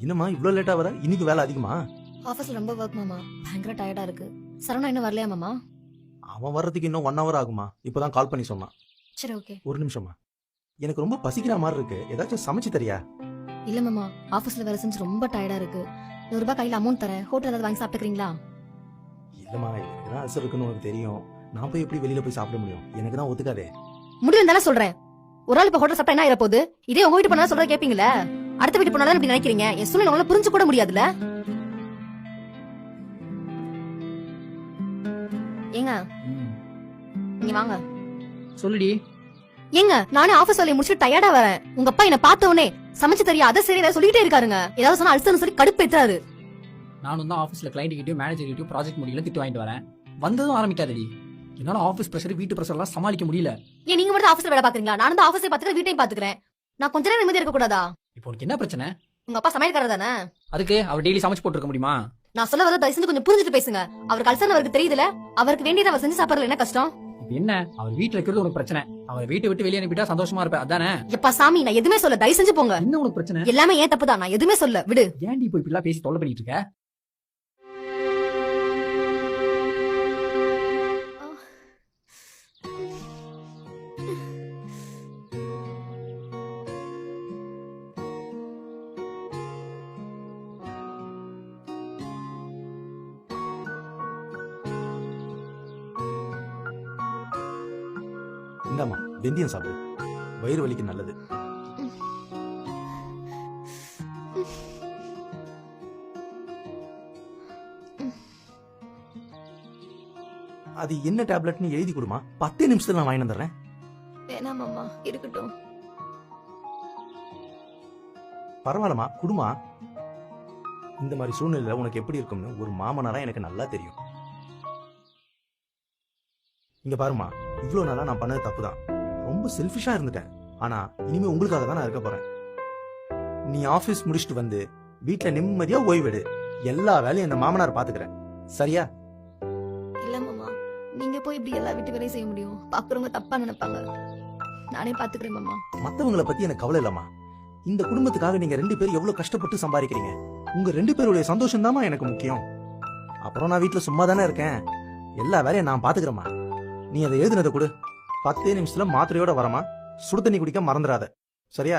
என்னம்மா இவ்வளவு லேட்டா வர? இன்னைக்கு வேலை அதிகமா? ஆபீஸ்ல ரொம்ப ஒர்க் மாமா, பயங்கர டயர்டா இருக்கு. சரவணா இன்னும் வரலையா மாமா? அவன் வர்றதுக்கு இன்னும் 1 hour ஆகுமா? இப்பதான் கால் பண்ணி சொன்னான். சரி ஓகே. ஒரு நிமிஷமா. எனக்கு ரொம்ப பசிக்கிற மாதிரி இருக்கு. ஏதாச்சும் சமைச்சு தரியா? இல்ல மாமா, ஆபீஸ்ல வேலை செஞ்சு ரொம்ப டயர்டா இருக்கு. 100 ரூபாய் கையில அமௌண்ட் தரேன், ஹோட்டல் ஏதாவது வாங்கி சாப்பிட்டுக்கிறீங்களா? இல்லம்மா, எனக்கு தான் அல்சர் இருக்குன்னு உனக்கு தெரியும். நான் போய் எப்படி வெளியில போய் சாப்பிட முடியும்? எனக்கு தான் ஒத்துக்காதே. முடியும் தானே சொல்றேன். ஒரு ஆள் இப்ப ஹோட்டல் சாப்பிட்டா என்ன ஆயிர போகுது? இதே உங்க வீட்டு போனா சொல்றத கேப்பீங்களா? அடுத்த வீட்டு போனாலும் இப்படி நினைக்கிறீங்க? என் சூழ்நிலை உங்களால புரிஞ்சு கூட முடியாதுல்ல. ஏங்க நீங்க வாங்க. சொல்லுடி. ஏங்க நானே ஆபீஸ் வேலையை முடிச்சுட்டு டயர்டா வரேன். உங்க அப்பா என்ன பார்த்த உடனே சமைச்சு தரியா, அதை சரி ஏதாவது சொல்லிட்டே இருக்காருங்க. ஏதாவது சொன்னா அல்சர்னு சொல்லி கடுப்பு ஏத்துறாரு. நானும் தான் ஆஃபீஸ்ல கிளைண்ட் கிட்டயும் மேனேஜர் கிட்டயும் ப்ராஜெக்ட் முடியல திட்டு வாங்கிட்டு வரேன். வந்ததும் ஆரம்பிக்காதடி. என்னால ஆஃபீஸ் பிரஷர் வீட்டு பிரஷர் எல்லாம் சமாளிக்க முடியல. ஏன் நீங்க மட்டும் ஆபீஸ்ல வேலை பாக்குறீங்களா? நானும் தான் ஆபீஸே பாத்துக்கிறேன், வீட்டையும் பாத்துக்கிறேன். நான் கொஞ்ச நேரம் நிம்மதியா இருக்க கூடாதா? இப்போ உனக்கு என்ன பிரச்சனை? உங்க அப்பா சமையல்காரர் தானே? அதுக்கு அவர் டெய்லி சமைச்சு போட்டுருக்க முடியுமா? நான் சொல்ல வர தயவு செஞ்சு கொஞ்சம் புரிஞ்சுட்டு பேசுங்க. அவருக்கு அல்சர் அவருக்கு தெரியுதுல, அவருக்கு வேண்டியதை அவர் செஞ்சு சாப்பிடறதுல என்ன கஷ்டம்? இப்போ என்ன அவர் வீட்டுல இருக்கிறது உனக்கு பிரச்சனை? அவர் வீட்டை விட்டு வெளியே அனுப்பிட்டா சந்தோஷமா இருப்ப அதானே? எப்பா சாமி, நான் எதுவுமே சொல்ல, தயவு செஞ்சு போங்க. என்ன உனக்கு பிரச்சனை? எல்லாமே ஏன் தப்பு தான், நான் எதுவுமே சொல்ல, விடு. ஏன்டி இப்போ இப்படிலாம் பேசி தொல்லை பண்ணிட்டு இருக்க? இந்தாம்மா, வெந்தயம் சாப்பிடு. வயிறு வலிக்கு நல்லது. அது என்ன டேப்லெட்னு எழுதி கொடுமா. 10 நிமிஷத்துல நான் வாங்கி வந்துடுறேன். வேணாம் மாமா, இருக்கட்டும். பரவாயில்லமா, குடுமா. இந்த மாதிரி சூழ்நிலையில உனக்கு எப்படி இருக்கும்னு ஒரு மாமனாரா எனக்கு நல்லா தெரியும். இங்க பாருமா, இவ்வளவு நாளா நான் பண்ணது தப்புதான். ரொம்ப செல்ஃபிஷா இருந்துட்டேன். ஆனா இனிமே உங்களுக்காக தான் நான் இருக்க போறேன். நீ ஆபீஸ் முடிச்சுட்டு வந்து வீட்டுல நிம்மதியா ஓய்வெடு. எல்லா வேலையும் இந்த மாமனார் பாத்துக்கிறேன். சரியா? இல்ல மாமா, நீங்க போய் இப்படி எல்லா வீட்டு வேலையும் செய்ய முடியும்? பாக்குறவங்க தப்பா நினைப்பாங்க. நானே பாத்துக்கிறேன் மாமா. மத்தவங்களை பத்தி எனக்கு கவலை இல்லம்மா. இந்த குடும்பத்துக்காக நீங்க 2 பேரும் எவ்வளவு கஷ்டப்பட்டு சம்பாதிக்கிறீங்க. உங்க 2 பேருடைய சந்தோஷம் தாமா எனக்கு முக்கியம். அப்புறம் நான் வீட்டுல சும்மா தானே இருக்கேன். எல்லா வேலையும் நான் பாத்துக்கிறேம்மா. நீ அதை எழுதுனதை கொடு. 10 நிமிஷத்துல மாத்திரையோட வரமா. சுடு தண்ணி குடிக்க மறந்துடாத. சரியா?